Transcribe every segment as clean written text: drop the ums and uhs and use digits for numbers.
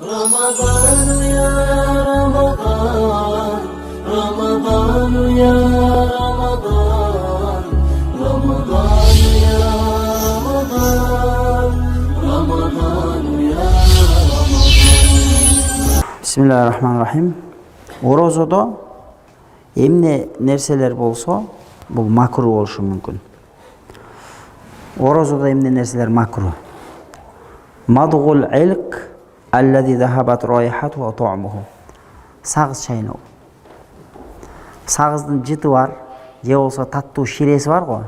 رمضان يا رمضان رمضان يا رمضان رمضان يا رمضان رمضان يا رمضان. Bismillahirrahmanirrahim. Orozada emne nerseler bolsa, bu makruh oluşu mümkün. Orozada emne nerseler makruh. Madğul ilk allazi zahabat rayhatu ve ta'muhu. Sağız çaynağı. Sağыздың жіті бар, же болса таттуу ширесі бар ғой.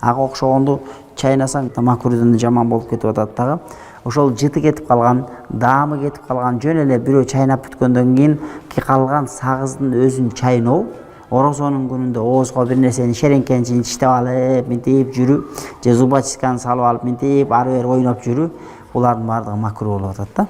Ага окшогонду чайнасаң макрудун жаман болуп кетип атат дагы. Ошол жіті кетип калган, даамы кетип калган, жөн эле бирөө чайнап бүткөндөн кийин калган сагыздын өзүн чайноо, орозонун күнүндө оозго бир нерсени шереңкенчин тиштеп алып, мынтип жүрү, же зубочистканы салып алып, мынтип ары бери ойноп жүрү, булардын баардыгы макруh болуп атат да.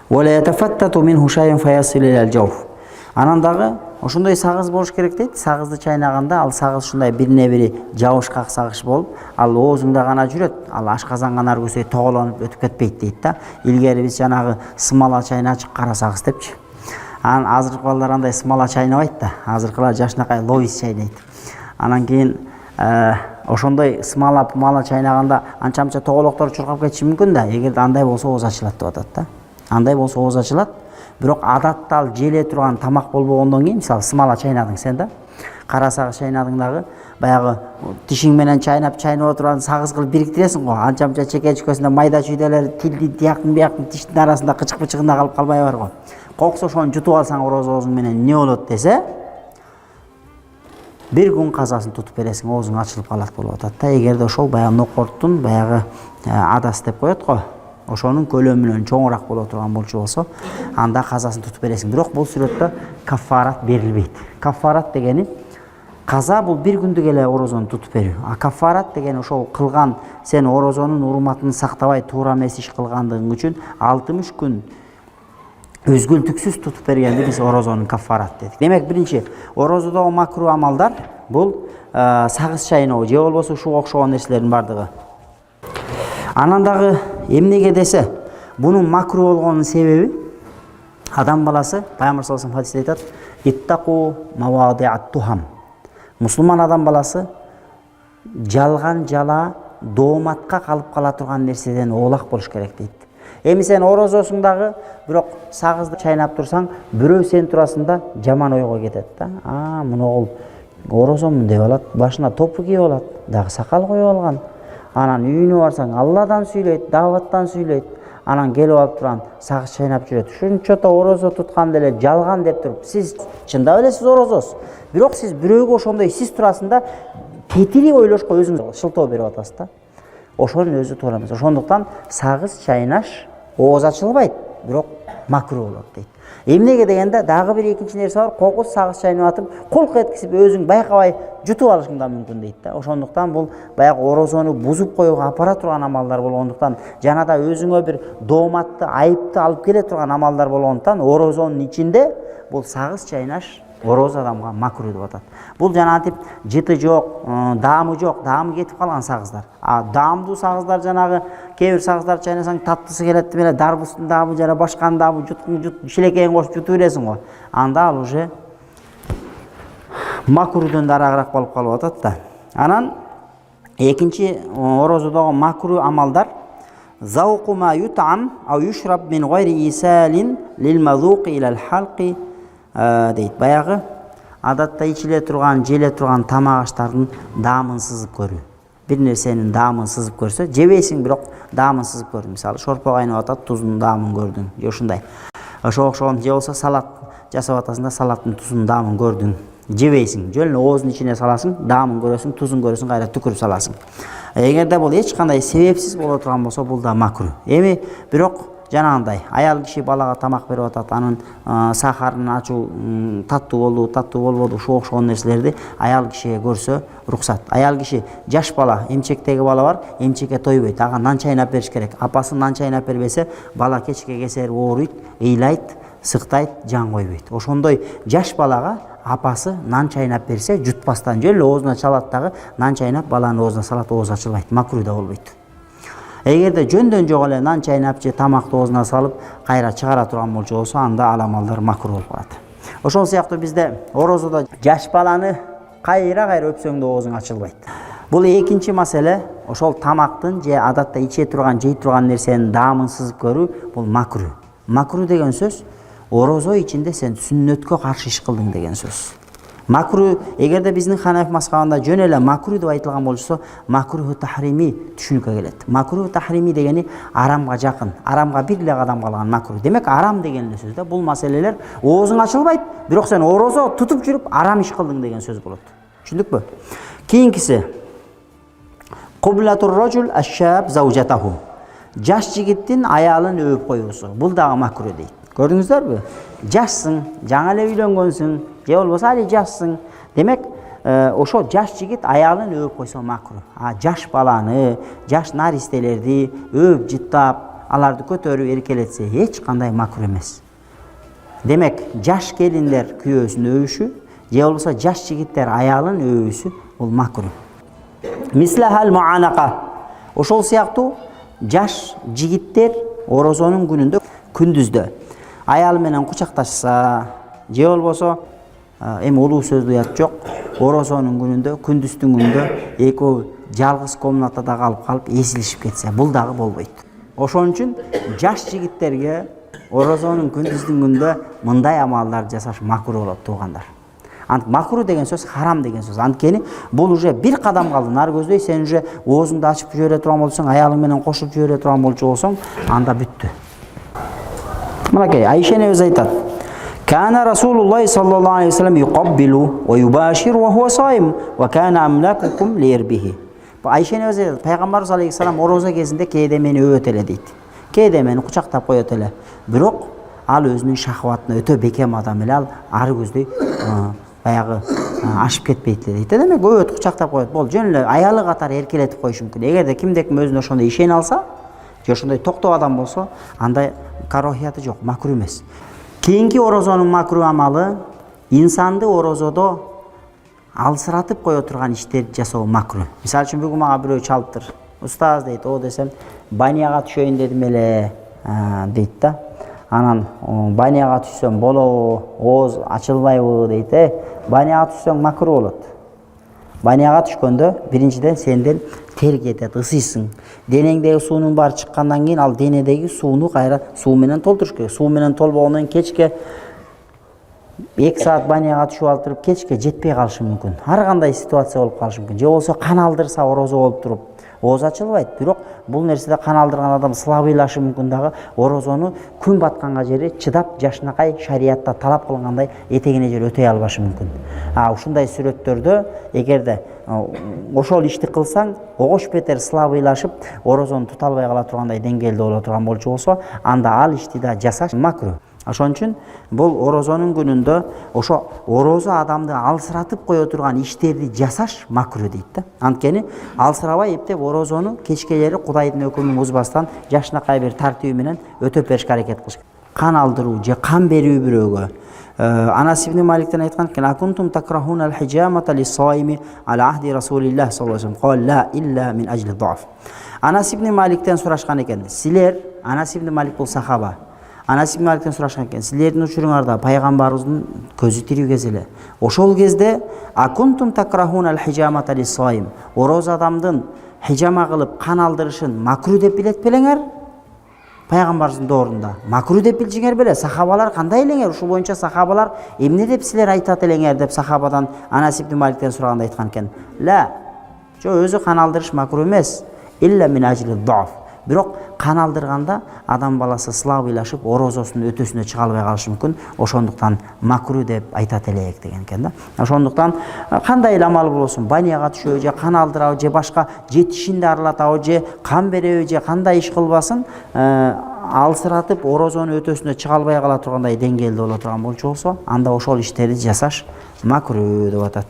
ولا يتفتت منه شيء فيصل إلى الجوف. Анан дагы ошондой сагыз болуш керек дейт. Сагызды чайнаганда ал сагыз ушундай бирине бири жабышкак сагыш болуп, ал оозуңда гана жүрөт. Ал ашказанга наргөсөй тоголонуп өтүп кетпейт дейт да. Илгери биз жанагы смола чайначык кара сагыз депчи. Анан азыркы балдар андай смола чайнабайт да. Азыркылар жашынакай ловис чайнайт. Анан кийин ошондой смола чайнаганда анча-мынча тоголоктор чуркап кетиши мүмкүн да. Эгерде андай болсо ооз ачылат деп атат да. Андай болсо ооз ачылат. Бирок адатта ал желе турган тамак болбогондон кийин, мисалы смола чайнадың сен да, кара сагыз чайнадың дагы, баягы тишиң менен чайнап отурган сагыз кылып бириктиресиң го. Анча-мынча чекечкөсүндө майда чүйдөлөр тилди тияктын бияктын тиштин арасында кычык-пычыгында калып калбай бар го. Коксо ошону жутуп алсаң оозуң менен эмне болот десе, бир күн казасын тутуп бересиң, оозуң ачылып калат болуп атат да. Эгерде ошол баягы нокорттун баягы адасы деп коет го, ошонун көлөмүнөн чоңураак боло турган болчу болсо, анда казасын тутуп бересиң. Бирок бул сүрөттө каффарат берилбейт. Каффарат дегени каза бул бир күндүк эле орозону тутуп берүү. А каффарат деген ошол кылган сен орозонун урматын сактабай туура эмес иш кылгандыгың үчүн 60 күн үзгүлтүксүз тутуп бергенди биз орозонун каффарат дедик. Демек биринчи орозодогу макруh амалдар бул сагыз чайноо же болбосо ушуга окшогон нерселердин бардыгы. Анан дагы эмнеге десе, бунун макруh болгонунун себеби адам баласы Пайгамбар саллаллаху алейхи хадисте айтат: "Иттaqu мавади'ат тухам". Мусулман адам баласы жалган жала дооматка калып кала турган нерседен оолак болуш керек дейт. Эми сен орозосуң дагы, бирок сагызды чайнап турсаң, бирөө сен турасында жаман ойго кетет да. Муногул орозомун деп алат, башына топу кийип алат, дагы сакал коюп алган. Анан үйүнө барсаң Алладан сүйлөйт, даваттан сүйлөйт. Анан келип алып турган сагыз чайнап жүрөт. Ушунчото орозо туткан деле жалган деп туруп, сиз чындап эле сиз орозосуз. Бирок сиз бирөөгө ошондой сиз турасында тетири ойлошко өзүңүз шылтоо берип атасыз да. Ошонун өзү туура эмес. Ошондуктан сагыз чайнаш ооз ачылбайт, бирок макруh болот дейт. Эмнеге дегенде дагы бир экинчи нерсе бар, кокус сагыз чайнап атып, кулк эткизип өзүң байкабай жутуп алышың да мүмкүн дейт да. Ошондуктан бул баягы орозону бузуп коюуга апара турган амалдар болгондуктан, жанада өзүңө бир дооматты, айыпты алып келе турган амалдар болгондуктан, орозонун ичинде бул сагыз чайнаш ороз адамга макруh деп атат. Бул жанагы жыты жок, даамы жок, даамы кетип калган сагыздар. Даамдуу сагыздар жанагы кээ бир сагыздар чайнасаң таттысы келет деп эле дарбустун даамы жана башканын даамы шилекейин кошуп жутуп бересиң го. Анда ал уже макрудөн да арагыраак болуп калып атат да. Анан экинчи орозодогу макруh амалдар зауқу ма ют'ам ау юшраб мин гайри исалин лил мазуқи илал халқи дейт. Баягы адатта ичиле турган, желе турган тамак аштардын даамын сызып көрүү. Бир нерсенин даамын сызып көрсө, жебейсиң, бирок даамын сызып көрдүң. Мисалы, шорпо кайнап атат, тузунун даамын көрдүң. Же ушундай. Ошого окшогон же болсо салат жасап атасың да, салаттын тузунун даамын көрдүң. Жебейсиң, жөн эле ооздун ичине саласың, даамын көрөсүң, тузун көрөсүң, кайра түкүрүп саласың. Эгерде бул эч кандай себепсиз боло турган болсо, бул да макруh. Эми бирок жанагындай аял киши балага тамак берип атат, анын сахарын ачуу таттуу болбоду, ушуга окшогон нерселерди аял кишиге көрсө руксат. Аял киши жаш бала, эмчектеги бала бар, эмчекке тойбойт, ага нан чайнап бериш керек. Апасы нан чайнап бербесе, бала кечке кесер ооруйт, ыйлайт, сыктайт, жан койбойт. Ошондой жаш балага апасы нан чайнап берсе, жутпастан жөн эле оозуна чалат дагы, нан чайнап баланын оозуна салат, ооз ачылбайт, макруh да болбойт. Эгерде жөндөн жок эле нан чайнап же тамакты оозуна салып кайра чыгара турган болчу болсо, анда ал амалдар макруh болуп калат. Ошол сыяктуу бизде орозодо жаш баланы кайра өпсөң да оозуң ачылбайт. Бул экинчи маселе. Ошол тамактын же адатта иче турган, жей турган нерсенин даамын сызып көрүү бул макруh. Макруh деген сөз орозо ичинде сен сүннөткө каршы иш кылдың деген сөз. Макруh, эгерде биздин Ханафи мазхабында жөн эле макруh деп айтылган болсо, макруh тахрими түшүнүккө келет. Макруh тахрими дегени арамга жакын, арамга бир эле кадам калган макруh. Демек арам деген эле сөз да. Бул маселелер оозуң ачылбайт, бирок сен орозо тутуп жүрүп арам иш кылдың деген сөз болот. Түшүндүкпү? Кийинкиси Кублатур рожул аш-шаб заужатаху. Жаш жигиттин аялын өөп коюусу. Бул дагы макруh дейт. Көрдүңүздөрбү? Жашсың, жаңа эле үйлөнгөнсүң, же болбосо али жашсың. Демек, ошо жаш жигит аялын өөп койсо макруh. Жаш баланы, жаш наристелерди өөп жыттап, аларды көтөрүп эркелетсе эч кандай макруh эмес. Демек, жаш келиндер күйөөсүн өөүшү, же болбосо жаш жигиттер аялын өөүшү бул макруh. Мислахал муанака. Ошол сыяктуу жаш жигиттер орозонун күнүндө күндүздө аял менен кучакташса, же болбосо эми улуу сөздү уят жок, орозонун күнүндө, күндүздүн күнүндө экөө жалгыз комнатада калып эсилишип кетсе, бул дагы болбойт. Ошон үчүн жаш жигиттерге орозонун күндүздүн күнүндө мындай амалдар жасаш макруh болот, туугандар. Макруh деген сөз харам деген сөз. Анткени бул уже бир кадам калды. Нар көздөй сен уже оозуңду ачып жибере турган болсоң, аялың менен кошуп жибере турган болчу болсоң, анда бүттү. Мынакей Айша энебиз айтат. Кана Расулуллах саллаллаху алейхи вассалам юқаббилу ва юбаширу ва хуа сайм ва кана амлакукум лирбихи. Айша энебиз айтат, пайгамбарыбыз алейхиссалам орозо кезинде кээде мени өөт эле дейт. Кээде мени кучактап коет эле. Бирок ал өзүнүн шахватына өтө бекем адам эле, ал ары көздөй баягы ашып кетпейт эле дейт. Демек өөт кучактап коет. Бул жөн эле аялы катары эркелетип коюш мүмкүн. Эгерде кимдеким өзүнө ошондой ишене алса, же ошондой токтоо адам болсо, андай карохияты жок, макруh эмес. Кийинки орозонун макруh амалы инсанды орозодо алсыратып кое турган иштерди жасоо макруh. Мисалы үчүн бүгүн мага бирөө чалыптыр. Устаз дейт, о десем, баняга түшөйүн дедим эле, дейт да. Анан баняга түшсөм болобу, ооз ачылбайбы дейт. Баняга түшсөң макруh болот. Баняга түшкөндө биринчиден сенден тер кетет, ысыйсың. Денеңдеги суунун баары чыккандан кийин ал денедеги сууну кайра суу менен толтуруш керек. Суу менен толбогондон кечке 2 саат баняга түшүп алып туруп кечке жетпей калышы мүмкүн. Ар кандай ситуация болуп калышы мүмкүн. Же болсо кан алдырса орозо болуп туруп ооз ачылбайт. Бирок бул нерседе кан алдырган адам слабыйлашы мүмкүн дагы. Орозону күн батканга жери чыдап жашынакай шариятта талап кылынгандай этегине жер өтөй албашы мүмкүн. Ушундай сүрөттөрдө эгерде ошол ишти кылсаң, огош бетер слабыйлашып, орозону тута албай кала тургандай деңгээлде боло турган болчу болсо, анда ал ишти да жасаш макруh. Ошон үчүн бул орозонун күнүндө ошо орозо адамды алсыратып кое турган иштерди жасаш макруh дейт да. Анткени алсырабай эптеп орозону кечкелери Кудайдын өкүмүн бузбастан жашынакай бир тартиби менен өтөп беришке аракет кылыш. Кан алдыруу же кан берүү бирөөгө. Анас ибн Маликтен айткан экен: "Акунтум такрахуна ал-хижамата лис-сайми ala ahdi Rasulillah sallallahu aleyhi ve sellem. Qala la illa min ajli ad-da'f." Анас ибн Маликтен сурашкан экен. Силер, Анас ибн Малик бул сахаба. Анас ибн Маликтен сурашкан экен. Силердин учуруңарда пайгамбарыбыздын көзү тирүү кез эле. Ошол кезде акунтум такрахуна ал-хижамата лис-сайм. Ороз адамдын хижама кылып кан алдырышын макруh деп билет белеңер? Пайгамбарыбыздын доорунда макруh деп билжиңер беле? Сахабалар кандай элеңер? Ушул боюнча сахабалар эмне деп силер айтат элеңер деп сахабадан Анас ибн Маликтен сураганда айткан экен. Ла, өзү кан алдырыш макруh эмес. Илля мин ажли даф. Бирок кан алдырганда адам баласы слабыйлашып, орозосунун өтөсүнө чыга албай калышы мүмкүн. Ошондуктан макруh деп айтат элек деген экен да. Ошондуктан кандай эле амал болсун, баняга түшөбү же кан алдырабы же башка жетишинди аралатабы же кан береби же кандай иш кылбасын, алсыратып орозонун өтөсүнө чыга албай кала тургандай деңгээлде боло турган болчу болсо, анда ошол иштерди жасаш макруh деп атат.